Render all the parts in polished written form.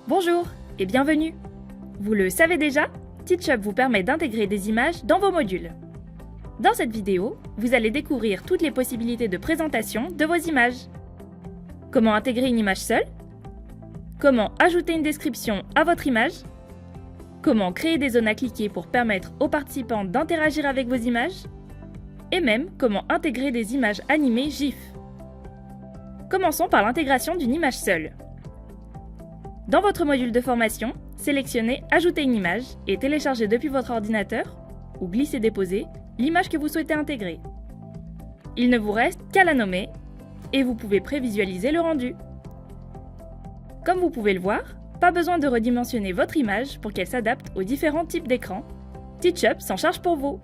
Bonjour et bienvenue. Vous le savez déjà, Teachup vous permet d'intégrer des images dans vos modules. Dans cette vidéo, vous allez découvrir toutes les possibilités de présentation de vos images. Comment intégrer une image seule? Comment ajouter une description à votre image? Comment créer des zones à cliquer pour permettre aux participants d'interagir avec vos images? Et même comment intégrer des images animées GIF. Commençons par l'intégration d'une image seule. Dans votre module de formation, sélectionnez « Ajouter une image » et téléchargez depuis votre ordinateur, ou glisser-déposer, l'image que vous souhaitez intégrer. Il ne vous reste qu'à la nommer, et vous pouvez prévisualiser le rendu. Comme vous pouvez le voir, pas besoin de redimensionner votre image pour qu'elle s'adapte aux différents types d'écrans. Teachup s'en charge pour vous.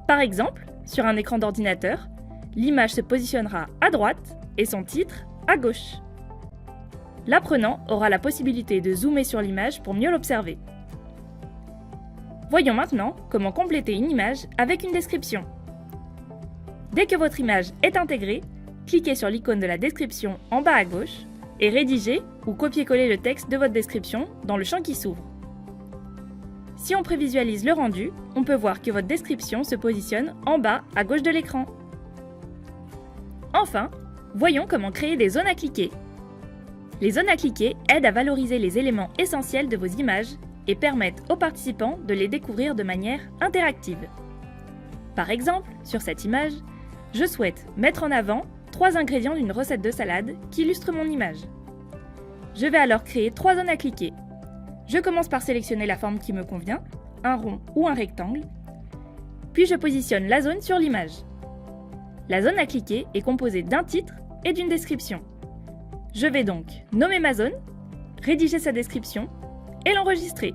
Par exemple, sur un écran d'ordinateur, l'image se positionnera à droite et son titre à gauche. L'apprenant aura la possibilité de zoomer sur l'image pour mieux l'observer. Voyons maintenant comment compléter une image avec une description. Dès que votre image est intégrée, cliquez sur l'icône de la description en bas à gauche et rédigez ou copiez-coller le texte de votre description dans le champ qui s'ouvre. Si on prévisualise le rendu, on peut voir que votre description se positionne en bas à gauche de l'écran. Enfin, voyons comment créer des zones à cliquer. Les zones à cliquer aident à valoriser les éléments essentiels de vos images et permettent aux participants de les découvrir de manière interactive. Par exemple, sur cette image, je souhaite mettre en avant 3 ingrédients d'une recette de salade qui illustrent mon image. Je vais alors créer 3 zones à cliquer. Je commence par sélectionner la forme qui me convient, un rond ou un rectangle, puis je positionne la zone sur l'image. La zone à cliquer est composée d'un titre et d'une description. Je vais donc nommer ma zone, rédiger sa description et l'enregistrer.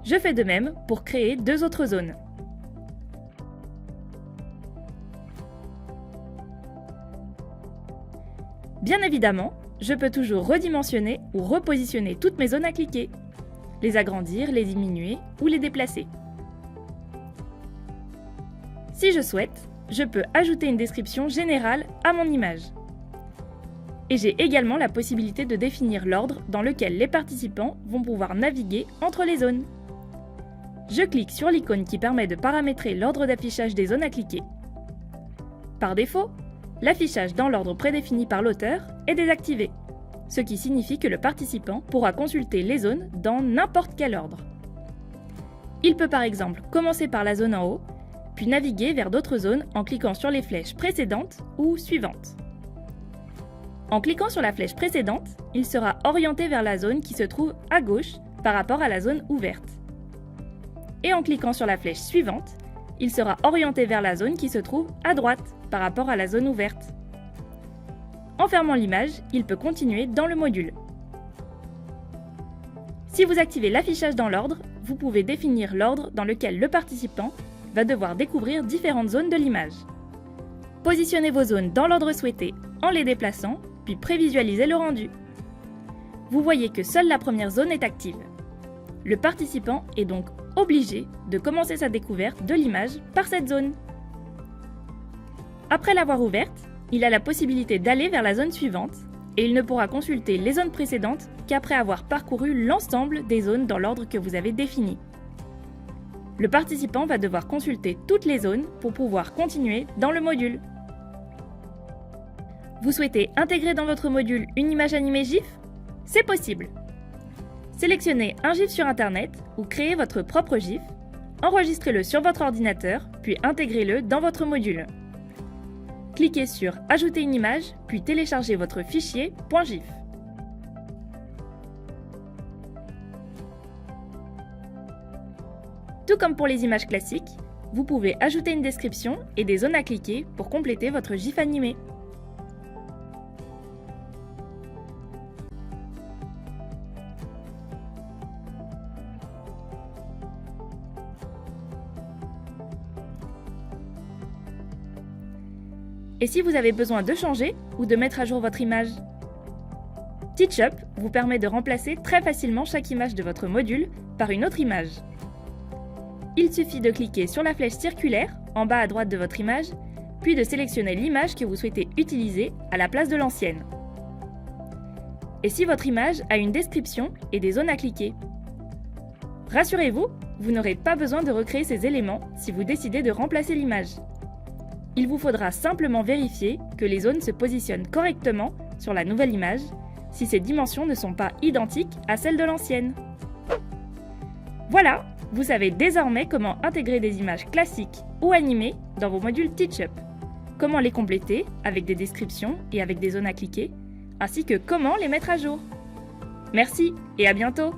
Je fais de même pour créer 2 autres zones. Bien évidemment, je peux toujours redimensionner ou repositionner toutes mes zones à cliquer, les agrandir, les diminuer ou les déplacer. Si je souhaite, je peux ajouter une description générale à mon image. Et j'ai également la possibilité de définir l'ordre dans lequel les participants vont pouvoir naviguer entre les zones. Je clique sur l'icône qui permet de paramétrer l'ordre d'affichage des zones à cliquer. Par défaut, l'affichage dans l'ordre prédéfini par l'auteur est désactivé, ce qui signifie que le participant pourra consulter les zones dans n'importe quel ordre. Il peut par exemple commencer par la zone en haut, puis naviguer vers d'autres zones en cliquant sur les flèches précédentes ou suivantes. En cliquant sur la flèche précédente, il sera orienté vers la zone qui se trouve à gauche par rapport à la zone ouverte. Et en cliquant sur la flèche suivante, il sera orienté vers la zone qui se trouve à droite par rapport à la zone ouverte. En fermant l'image, il peut continuer dans le module. Si vous activez l'affichage dans l'ordre, vous pouvez définir l'ordre dans lequel le participant va devoir découvrir différentes zones de l'image. Positionnez vos zones dans l'ordre souhaité en les déplaçant, puis prévisualisez le rendu. Vous voyez que seule la première zone est active. Le participant est donc obligé de commencer sa découverte de l'image par cette zone. Après l'avoir ouverte, il a la possibilité d'aller vers la zone suivante et il ne pourra consulter les zones précédentes qu'après avoir parcouru l'ensemble des zones dans l'ordre que vous avez défini. Le participant va devoir consulter toutes les zones pour pouvoir continuer dans le module. Vous souhaitez intégrer dans votre module une image animée GIF? C'est possible. Sélectionnez un GIF sur Internet ou créez votre propre GIF, enregistrez-le sur votre ordinateur, puis intégrez-le dans votre module. Cliquez sur « Ajouter une image », puis téléchargez votre fichier .gif. Tout comme pour les images classiques, vous pouvez ajouter une description et des zones à cliquer pour compléter votre GIF animé. Et si vous avez besoin de changer ou de mettre à jour votre image? Teachup vous permet de remplacer très facilement chaque image de votre module par une autre image. Il suffit de cliquer sur la flèche circulaire en bas à droite de votre image, puis de sélectionner l'image que vous souhaitez utiliser à la place de l'ancienne. et si votre image a une description et des zones à cliquer. Rassurez-vous, vous n'aurez pas besoin de recréer ces éléments si vous décidez de remplacer l'image. Il vous faudra simplement vérifier que les zones se positionnent correctement sur la nouvelle image si ces dimensions ne sont pas identiques à celles de l'ancienne. Voilà, vous savez désormais comment intégrer des images classiques ou animées dans vos modules TeachUp, comment les compléter avec des descriptions et avec des zones à cliquer, ainsi que comment les mettre à jour. Merci et à bientôt!